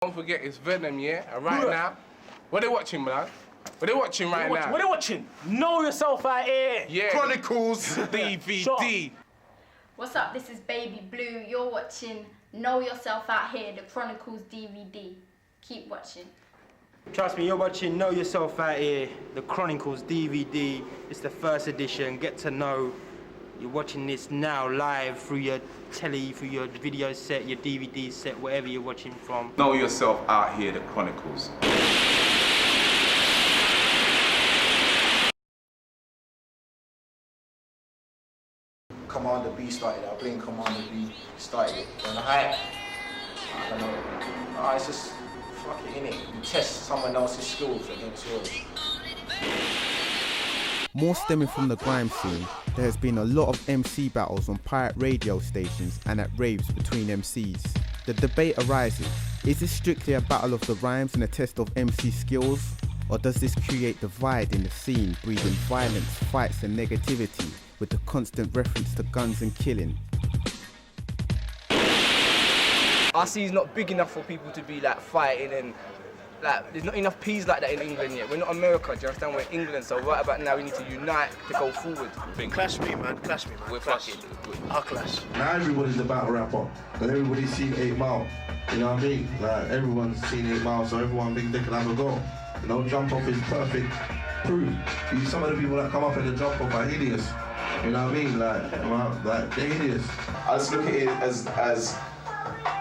Don't forget it's Venom, yeah? And right now, what they watching, man? What they watching right now? What they watching? Know yourself out here. Yeah. Chronicles DVD. What's up? This is Baby Blue. You're watching Know Yourself Out Here, the Chronicles DVD. Keep watching. Trust me, you're watching Know Yourself Out Here, the Chronicles DVD. It's the first edition. Get to know. You're watching this now live through your telly, through your video set, your DVD set, wherever you're watching from. Know Yourself Out Here, the Chronicles. Commander B started it. I blame Commander B started it. On the hype, I don't know. It's just fucking innit. You test someone else's skills against yours. More stemming from the grime scene, there has been a lot of MC battles on pirate radio stations and at raves between MCs. The debate arises, is this strictly a battle of the rhymes and a test of MC skills? Or does this create divide in the scene, breeding violence, fights and negativity with the constant reference to guns and killing? Our scene's not big enough for people to be like fighting and like there's not enough peas like that in England yet. We're not America, do you understand? We're England, so right about now we need to unite to go forward. Clash me, man. Clash me, man. We're fucking. I'll clash. Now everybody's a battle rapper, and everybody's seen 8 Mile. You know what I mean? Like everyone's seen 8 Mile, so everyone thinks they can have a go. You know, jump off is perfect proof. Some of the people that come up in the jump off are hideous. You know what I mean? Like they're hideous. I just look at it as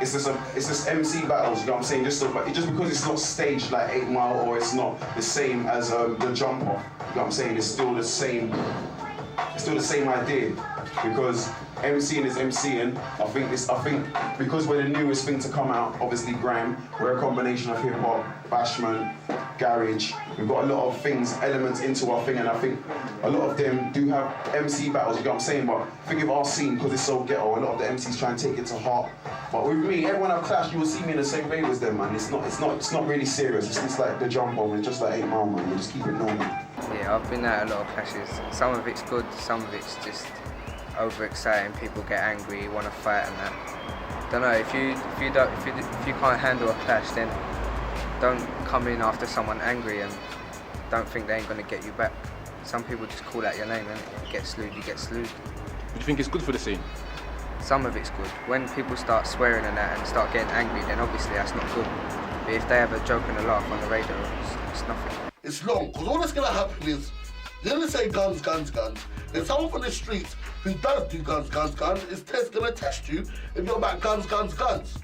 it's just MC battles, you know what I'm saying? Just because it's not staged like 8 Mile or it's not the same as the jump off, you know what I'm saying? It's still the same idea. Because MCing is MCing. I think because we're the newest thing to come out, obviously grime, we're a combination of hip hop, bashment, garage. We've got a lot of elements into our thing, and I think a lot of them do have MC battles, you know what I'm saying? But think of our scene, because it's so ghetto, a lot of the MCs try and take it to heart. But with me, everyone I've clashed, you will see me in the same way as them, man. It's not really serious. It's just like the jump on, it's just like 8 Mile, man. We just keep it normal. Yeah, I've been at a lot of clashes. Some of it's good, some of it's just overexciting. People get angry, want to fight and that. Don't know, if you can't handle a clash, then don't come in after someone angry and don't think they ain't gonna get you back. Some people just call out your name and you get slewed, you get slewed. Do you think it's good for the scene? Some of it's good. When people start swearing and that and start getting angry, then obviously that's not good. But if they have a joke and a laugh on the radio, it's nothing. It's long, because all that's gonna happen is, you're gonna say guns, guns, guns. If someone from the streets who does do guns, guns, guns, is gonna test you if you're about guns, guns, guns.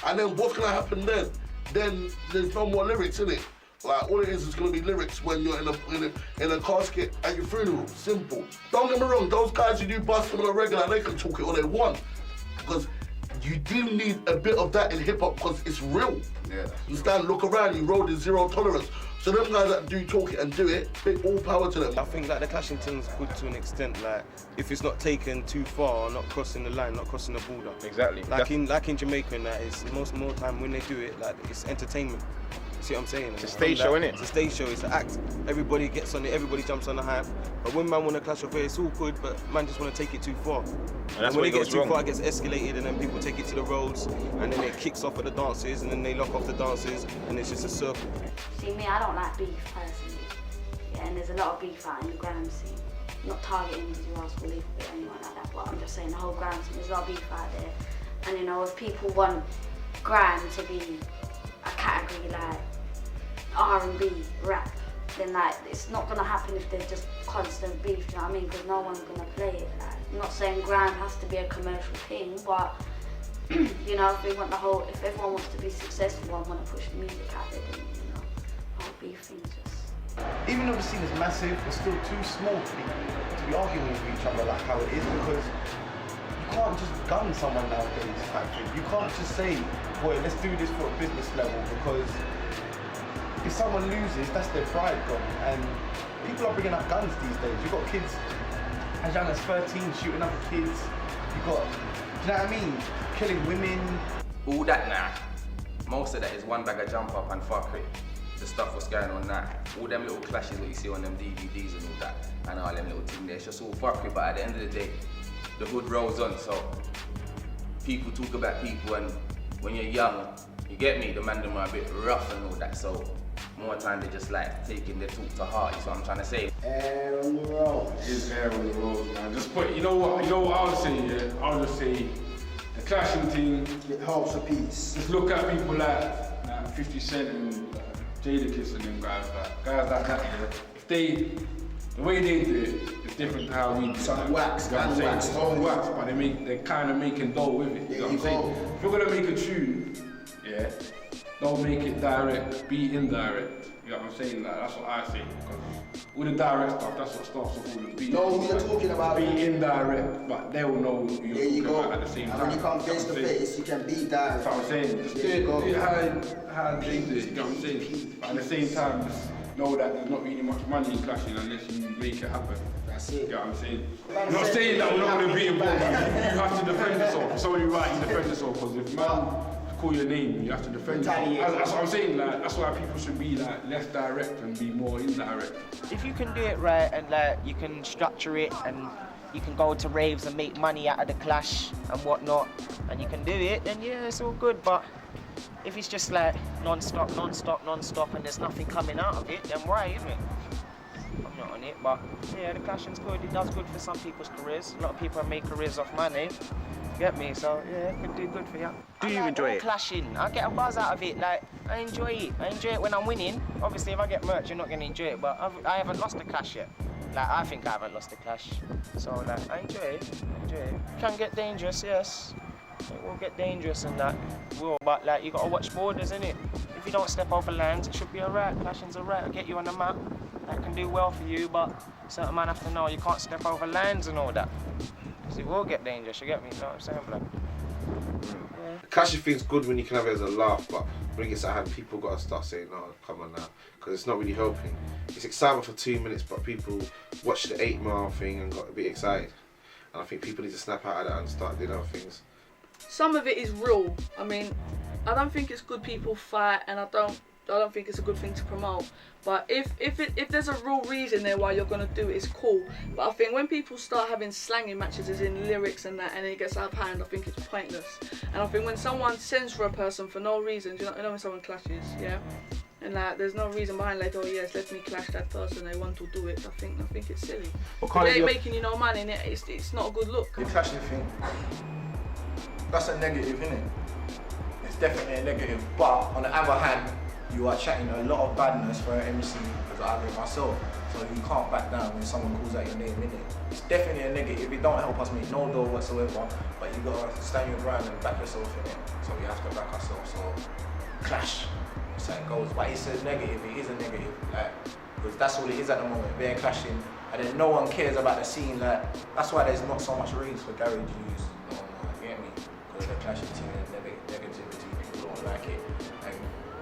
And then what's gonna happen then? Then there's no more lyrics in it. Like all it is gonna be lyrics when you're in a casket at your funeral. Simple. Don't get me wrong, those guys who do bust them on a regular, they can talk it all they want. Because you do need a bit of that in hip hop because it's real. Yeah. You stand, look around, you roll the zero tolerance. So them guys that do talk it and do it, big all power to them. I think like the clashing thing's good to an extent, like if it's not taken too far, not crossing the line, not crossing the border. Exactly. Like in Jamaica and that, it's more time when they do it, like it's entertainment. See what I'm saying? It's a stage show, innit? It's a stage show, it's an act. Everybody gets on it, everybody jumps on the hype. But when man want to clash of it, it's all good, but man just want to take it too far. And when it gets too far, it gets escalated and then people take it to the roads and then it kicks off at the dances and then they lock off the dances and it's just a circle. See, me, I don't like beef personally. Yeah, and there's a lot of beef out in the grime scene. Not targeting because you ask for beef or anyone like that, but I'm just saying the whole grime scene, there's a lot of beef out there. And you know, if people want grime to be a category like R&B, rap, then like it's not gonna happen if there's just constant beef, do you know what I mean? Because no one's gonna play it. Like, I'm not saying grime has to be a commercial thing, but you know, if everyone wants to be successful and want to push the music out there, then you know, the whole beef thing's just. Even though the scene is massive, it's still too small to be arguing with each other like how it is, because you can't just gun someone nowadays type thing. You can't just say, boy, let's do this for a business level, because if someone loses, that's their pride gone. And people are bringing up guns these days. You've got kids as young as 13 shooting other kids. You've got, do you know what I mean? Killing women. All that now, most of that is one bag of jump up and fuck it. The stuff what's going on now. All them little clashes that you see on them DVDs and all that, and all them little things there, it's just all fuck it. But at the end of the day, the hood rolls on, so people talk about people, and when you're young, you You get me? The man them are a bit rough and all that, so more time they just like taking their talk to heart, is what I'm trying to say. Air on the road. It's air on the road, man. Just put, you know what I would say, yeah? I would just say, the clashing thing. It helps a piece. Just look at people like 50 Cent and Jadakiss and them guys like that, yeah. If they, the way they do it is different to how we do it. Some wax, you know what I'm wax. saying? It's all wax, but they're kind of making dough with it, you know what I'm saying? If you're gonna make a tune, yeah, don't make it direct, be indirect. You know what I'm saying? Like, that's what I say. Because with the direct stuff, that's what starts off with the beat. Know who you're talking about. Be indirect, but they will know who you're talking about at the same time. And when you come face to face, you can be direct. That's what I'm saying. Just do it how they do it, you know what I'm saying? But at the same time, just know that there's not really much money in clashing unless you make it happen. That's it. You know what I'm saying? I'm not saying that we're not going to be involved. You have to defend yourself. It's only right you defend yourself, because if man call your name, you have to defend yourself. That's what I'm saying, like, that's why people should be like less direct and be more indirect. If you can do it right and like you can structure it and you can go to raves and make money out of the clash and whatnot, and you can do it, then yeah, it's all good. But if it's just like non-stop, and there's nothing coming out of it, then why, isn't it? I'm not on it, but yeah, the clashing's good. It does good for some people's careers. A lot of people make careers off money. Get me? So yeah, it can do good for you. Do you enjoy it? Clashing. I get a buzz out of it. Like, I enjoy it. I enjoy it when I'm winning. Obviously, if I get merch, you're not gonna enjoy it. But I haven't lost a clash yet. Like, I think I haven't lost a clash. So like, I enjoy it. It can get dangerous, yes. It will get dangerous and that. Will, but like, you gotta watch borders, innit? If you don't step over lines, it should be alright. Clashing's alright. I'll get you on the map. That can do well for you, but certain man have to know you can't step over lines and all that. Because it will get dangerous, you get me? You know what I'm saying, blood? Yeah. The clashing thing's good when you can have it as a laugh, but when it gets at hand, people gotta start saying, "No, come on now," because it's not really helping. It's excitement for 2 minutes, but people watch the 8 Mile thing and got a bit excited. And I think people need to snap out of that and start doing other things. Some of it is real. I mean, I don't think it's good people fight, and I don't think it's a good thing to promote. But if there's a real reason there why you're gonna do it, it's cool. But I think when people start having slanging matches, as in lyrics and that, and it gets out of hand, I think it's pointless. And I think when someone sends for a person for no reason, you know when someone clashes, yeah, and like there's no reason behind, like, oh yes, let me clash that person, they want to do it. I think it's silly. If they ain't making you no money, it's not a good look. The clashing thing, that's a negative, isn't it? It's definitely a negative. But on the other hand, you are chatting a lot of badness for an MC, as I agree myself. So you can't back down when someone calls out your name, innit? It's definitely a negative. It don't help us make no dough whatsoever, but you gotta stand your ground and back yourself in it. So we have to back ourselves. So clash, that's how it goes. But it's a negative. It is a negative, like, because that's all it is at the moment. They're clashing, and then no one cares about the scene. Like, that's why there's not so much raves for garage use. No, you get me? Because the clashing team and negativity, people don't like it.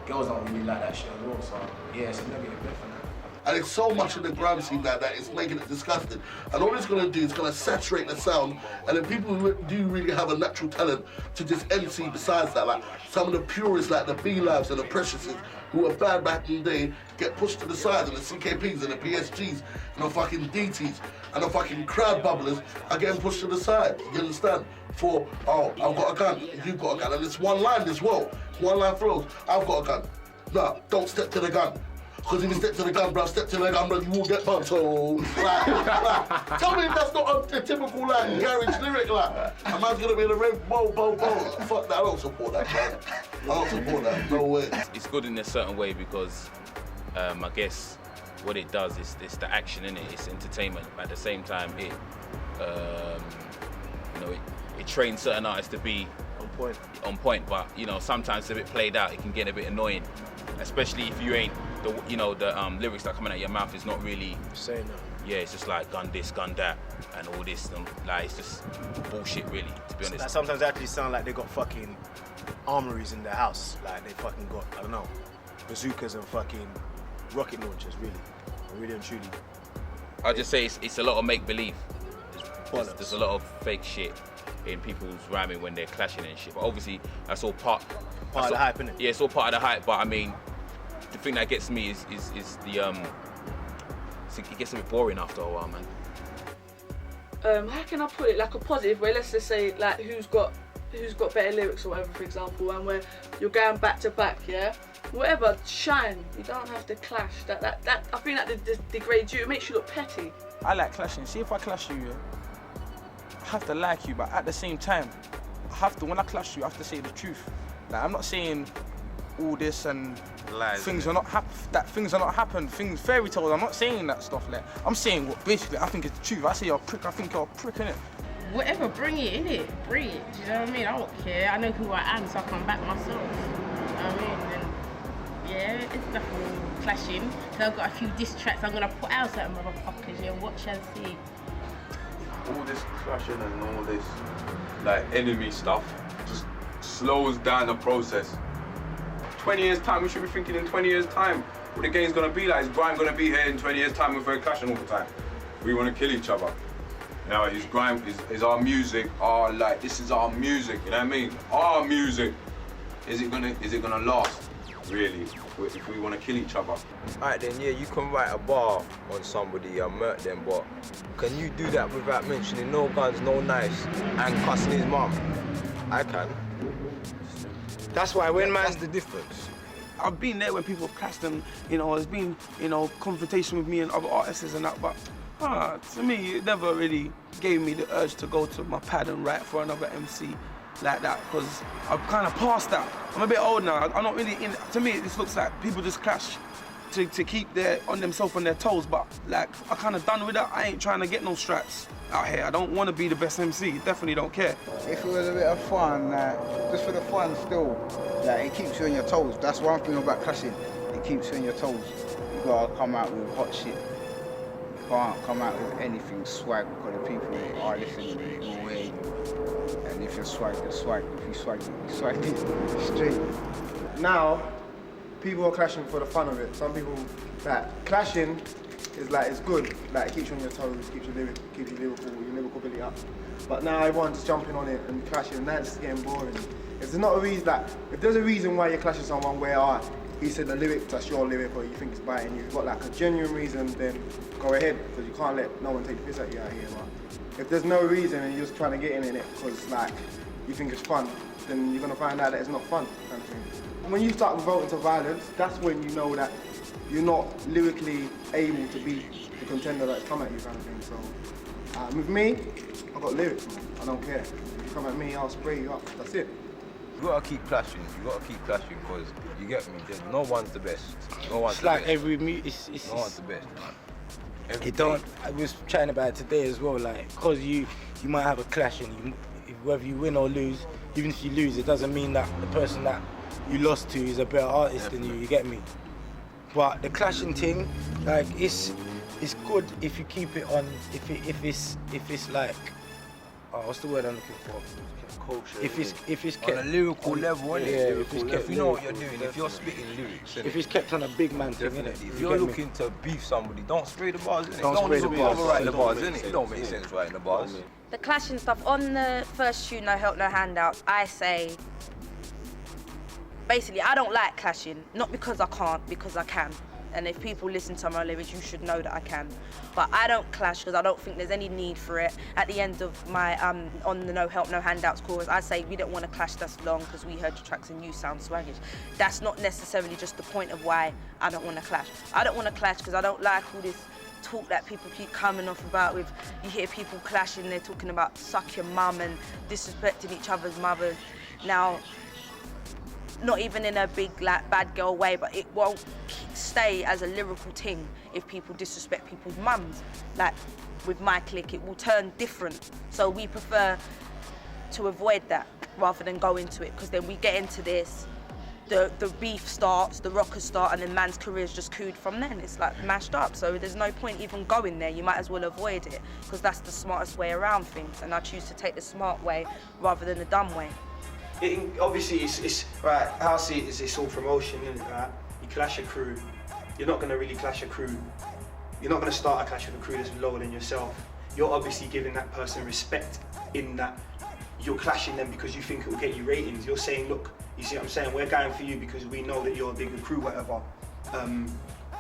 Girls don't really like that shit at all, so yeah, it's a negative, definitely. And it's so much in the grime scene that it's making it disgusting. And all it's gonna do is gonna saturate the sound, and then people who do really have a natural talent to just MC besides that, like some of the purists like the B-Lives and the Preciouses, who were bad back in the day, get pushed to the side, and the CKPs and the PSGs and the fucking DTs and the fucking crowd bubblers are getting pushed to the side, you understand? For, oh, I've got a gun, you've got a gun, and it's one line as well. One line flows, I've got a gun. Nah, don't step to the gun. Because if you step to the gun, bro, you will get bumped. So, like, tell me if that's not a typical, like, garage lyric, like, a man's gonna be in a rave, bow. Fuck that, I don't support that, man. I don't support that, no way. It's good in a certain way because I guess what it does is it's the action in it, it's entertainment. But at the same time, it trains certain artists to be on point, but sometimes it's a bit played out. It can get a bit annoying, especially if you ain't the lyrics that are coming out of your mouth is not really saying that. Yeah, it's just like gun this, gun that, and all this, and like it's just bullshit, really. To be honest. Like, sometimes they actually sound like they got fucking armories in their house. Like they fucking got, I don't know, bazookas and fucking rocket launchers. Really and truly. I'll just say it's a lot of make believe. There's a lot of fake shit in people's rhyming when they're clashing and shit. But obviously, that's all part of the hype, innit? Yeah, it's all part of the hype. But I mean, the thing that gets me is the it gets a bit boring after a while, man. How can I put it? Like a positive way. Let's just say like who's got who's got better lyrics or whatever, for example, and where you're going back to back, yeah? Whatever, shine. You don't have to clash. That I think that degrades you. It makes you look petty. I like clashing. See, if I clash you, yeah, I have to like you, but at the same time, when I clash you, I have to say the truth. Like, I'm not saying all this and lies, things are not happen, things, fairy tales. I'm not saying that stuff. Like, I'm saying what basically I think is the truth. I say you're a prick. I think you're a prick, innit? Whatever, bring it, innit? Bring it. Do you know what I mean? I don't care. I know who I am, so I can back myself. You know what I mean? And yeah, it's nothing clashing. So I've got a few diss tracks I'm gonna put out at motherfuckers. Yeah, watch and see. All this clashing and all this like enemy stuff just slows down the process. 20 years time, we should be thinking in 20 years time what the game's gonna be like. Is grime gonna be here in 20 years time if we're clashing all the time? We wanna kill each other. You know, is grime, is our music, this is our music, you know what I mean? Our music, is it gonna last, really, if we wanna kill each other? Alright then, yeah, you can write a bar on somebody and murder them, but can you do that without mentioning no guns, no knives, and cussing his mum? I can. That's why when That's the difference. I've been there when people have clashed and, you know, there's been, you know, confrontation with me and other artists and that, but to me, it never really gave me the urge to go to my pad and write for another MC like that, because I've kind of passed that. I'm a bit old now. I'm not really in. To me, this looks like people just clash to keep themselves on their toes, but like, I kind of done with that. I ain't trying to get no straps out here. I don't want to be the best MC. Definitely don't care. If it was a bit of fun, just for the fun still, like, it keeps you on your toes. That's one thing about clashing. It keeps you on your toes. You gotta come out with hot shit. Can't come out with anything swag, because the people are listening to it all way. And if you're swag, you're swag. If you swag it straight. Now, people are clashing for the fun of it. Some people, like, clashing is like, it's good. Like, it keeps you on your toes, keeps your lyrical ability up. But now everyone's jumping on it and clashing, and that's getting boring. If there's not a reason, like, if there's a reason why you're clashing someone where he said the lyric, that's your lyric, or you think it's biting you, you've got like a genuine reason, then go ahead, because you can't let no one take the piss at you out here. But if there's no reason and you're just trying to get in it because like you think it's fun, then you're gonna find out that it's not fun, kind of thing. When you start revolting to violence, that's when you know that you're not lyrically able to be the contender that's come at you, kind of thing. So with me, I've got lyrics, man. I don't care. If you come at me, I'll spray you up. That's it. You gotta keep clashing. You gotta keep clashing, because you get me. No one's the best. No one's It's like the best. every No one's the best, man. It don't. I was chatting about it today as well. Like, because you might have a clash, and whether you win or lose, even if you lose, it doesn't mean that the person that you lost to is a better artist than you. You get me? But the clashing thing, like, it's good if you keep it on. If it's like, what's the word I'm looking for? Culture. If it's kept on a lyrical level, innit? Yeah, if you know what you're doing, if you're spitting lyrics, innit? If it's kept on a big man thing, Definitely. innit? If you're looking to beef somebody, don't spray the bars, innit? Don't spray the bars. Overwrite the bars, innit? It don't make sense writing the bars. The clashing stuff on the first tune, No Help, No Handouts, I say, basically, I don't like clashing, not because I can't, because I can. And if people listen to my lyrics, you should know that I can. But I don't clash because I don't think there's any need for it. At the end of my, on the No Help, No Handouts chorus, I say we don't want to clash this long because we heard your tracks and you sound swaggish. That's not necessarily just the point of why I don't want to clash. I don't want to clash because I don't like all this talk that people keep coming off about with, you hear people clashing, they're talking about suck your mum and disrespecting each other's mothers. Now, not even in a big like bad girl way, but it won't stay as a lyrical thing if people disrespect people's mums. Like with my clique, it will turn different. So we prefer to avoid that rather than go into it, because then we get into this, the beef starts, the rockers start, and then man's career's just cooed from then. It's like mashed up. So there's no point even going there. You might as well avoid it, because that's the smartest way around things. And I choose to take the smart way rather than the dumb way. Obviously, it's right. How I see it is, it's all promotion, isn't it? Right? You clash a crew. You're not gonna really clash a crew. You're not gonna start a clash with a crew that's lower than yourself. You're obviously giving that person respect in that you're clashing them because you think it will get you ratings. You're saying, look, you see what I'm saying? We're going for you because we know that you're a bigger crew, whatever,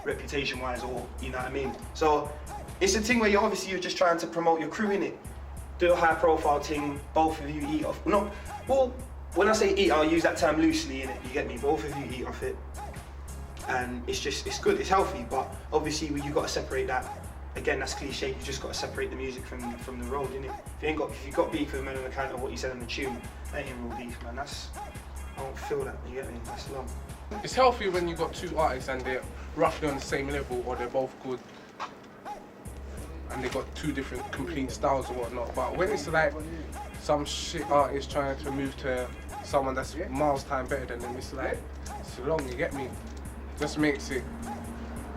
reputation-wise, or you know what I mean. So it's a thing where you're just trying to promote your crew, innit? do a high profile thing, both of you eat off. Well, when I say eat, I'll use that term loosely, innit? You get me? Both of you eat off it. And it's good, it's healthy, but obviously you've got to separate that. Again, that's cliche, you just got to separate the music from the road, innit? If you've got beef with a man on account of what you said on the tune, that ain't real beef, man. I don't feel that, you get me? That's long. It's healthy when you've got two artists and they're roughly on the same level, or they're both good and they've got two different complete styles or whatnot. But when it's like some shit artist trying to move to someone that's miles time better than them, it's like, it's long, you get me? Just makes it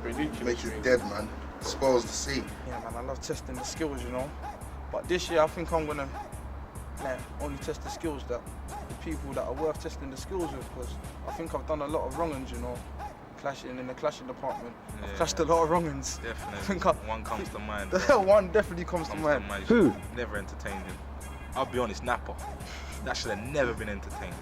ridiculous. Makes it dead, man. Spoils the sea. Yeah, man, I love testing the skills, you know. But this year, I think I'm gonna only test the skills that the people that are worth testing the skills with, because I think I've done a lot of wrong-uns, you know. Clashing in the clashing department. Yeah. I've clashed a lot of wrong-uns. Definitely. One comes to mind. One definitely comes to mind. Who? Never entertained him. I'll be honest, Napa. That should have never been entertained.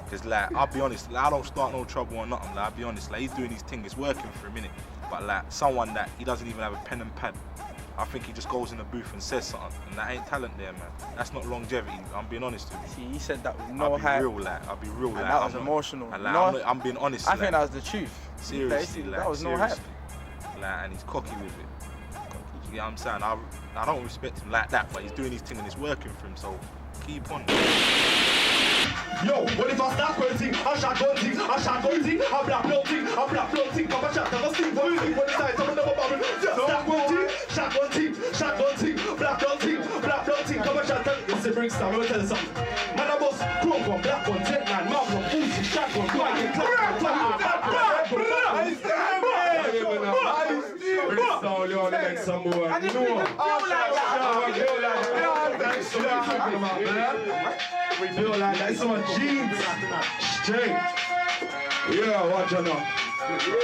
Because, like, I'll be honest, like, I don't start no trouble or nothing. Like, I'll be honest, like, he's doing his thing, it's working for a minute. But, like, someone that he doesn't even have a pen and pad, I think he just goes in the booth and says something. And that ain't talent there, man. That's not longevity. I'm being honest with you. See, he said that with no hype. I'll be real, like. That was emotional. I'm being honest. I think that was the truth. Seriously, like, that was no hype. Like, and he's cocky with it. You get what I'm saying? I don't respect him like that, but he's doing his thing and it's working for him, so keep on. Yo, what if I start quoting? I shot gunting, I black floating, come and shot, never sing, what you think, what is that? Someone never bubble. Just start quoting, shot gunting, black floating, come and shot, it's a break star, let me tell you something. Man, I boss, chrome one, black one, jet man, Magnum, Uzi, shotgun, quiet, we feel like that. It's on jeans. Straight. Yeah, watch out now.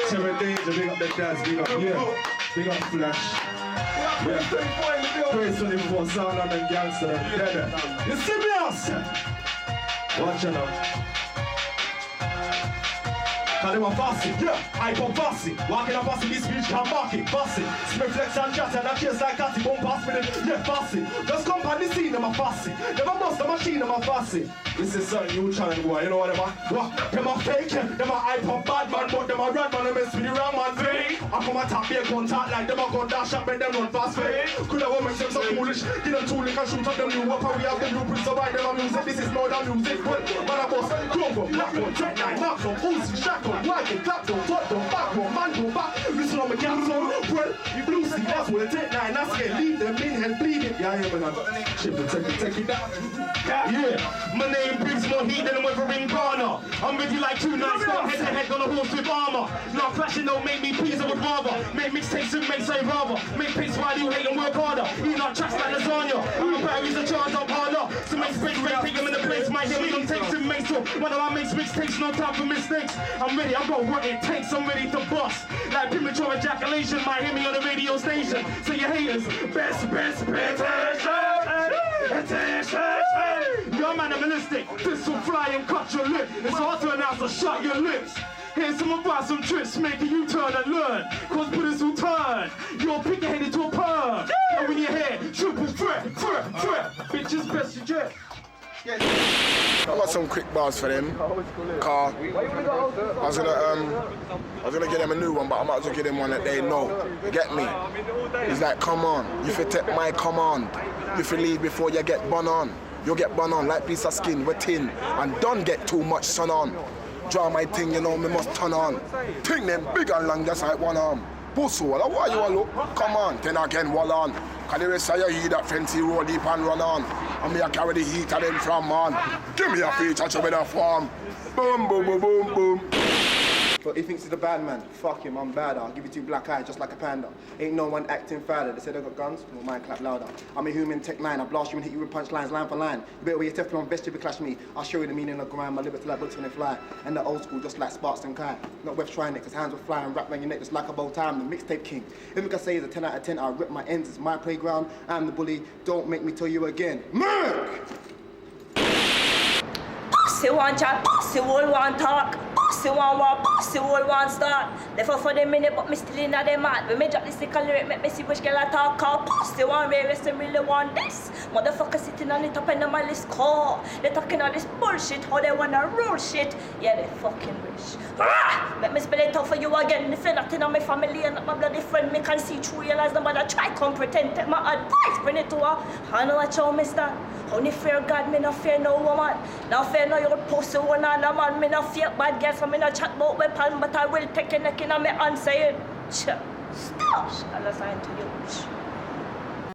Terror Danger, big up the dance, big up. Yeah. Big up Flash. Yeah. Praise 24 sound on them gangster. Yeah. You see me us? Watch out now. Cause they were fussy, yeah, I pump fussy. Walking up fussy, this bitch can mark it, fussy. Spray flex and chat and I chase like catty, won't pass me then, yeah, fussy. Just come on the scene, I'm a fussy. Never bust the machine, I'm a fussy. This is something you trying to do, you know what them a fake, them a hype up bad man, but them a run man, them mess with the wrong man, fake. I come attack me a contact like them a gun dash up and them run fast, fake. Could have make them so foolish, give them two lick and shoot up them new weapon, we have the blueprints to buy them a music, this is more than music, well, man a boss, Congo, black one, Dread 9, Max on, Uzi, shotgun, why get clapped on, top on, back on, man go back, listen on my capital, well, you blue see, that's what it take 9, that's it, leave them in and bleeding, yeah, man, shit, take it down, yeah, my name brings more heat than a weathering Ghana, I'm with you like 2 nights, got head to head on a horse with armor, now flashing don't make me please, I would rather, make mixtapes and make say rather, make pics while you hate and work harder, eat our tracks like lasagna, our batteries are charged up harder, so make space, take them in the place, might hear me on tapes and mates, so one of our mates mixtapes, no time for mistakes, I'm ready, I've got what it takes, I'm ready to bust, like premature ejaculation, might hear me on the radio station, so your haters, best, attention, you're animalistic, this will fly and cut your lip, it's hard to announce, so shut your lips. Here's some about some tricks, making you turn and learn. Cause bullets will turn, you'll pick your head into a perm. And when you hear triple threat, bitches best you jet. I got some quick bars for them. Car. I was gonna get them a new one, but I might as well get them one that they know. Get me? He's like, come on, you fi take my command. You fi leave before you get bun on. You get bun on like piece of skin with tin, and don't get too much sun on. Draw my thing, you know, me must turn on. Thing them big and long, just like one arm. Pussy, why you all look? Come on, then again, wall on. Can the rest of you hear that fancy roll deep and run on? And me I carry the heat of them from man. Give me a feature with a farm. Boom, boom, boom, boom, boom. But he thinks he's a bad man. Fuck him, I'm bad. I'll give you 2 black eyes just like a panda. Ain't no one acting fatter. They said I got guns, well mine clap louder. I'm a human tech 9. I blast you and hit you with punchlines line for line. You better wear your Teflon vest if you clash me. I'll show you the meaning of grind. My liberty like books when they fly. And the old school just like sparks and kai. Not worth trying it, cause hands will fly and wrap around your neck just like a bow tie. I'm the mixtape king. If we can say it's a 10 out of 10, I'll rip my ends. It's my playground. I'm the bully. Don't make me tell you again. Merc! Pussy want chat, pussy will want talk. pussy one war, pussy all one start. They for the minute, but me still in a them mad. When me drop this sickle lyric, make me see which girl I talk call pussy one rarest and really want this. Motherfucker sitting on the top end of my list call. They talking all this bullshit, how they wanna rule shit. Yeah, they fucking rich. Ah! Let me spell it out for you again. If you're not in my family and not my bloody friend, me can see through your lies. No matter try come pretend, take my advice, bring it to her. I know what you miss that. Only fear God, me no fear no woman. No fear no your pussy one and a man. Me no fear bad girls, so me no chat about weapon, but I will take a neck in a me and say it. Stop! I'll assign to you.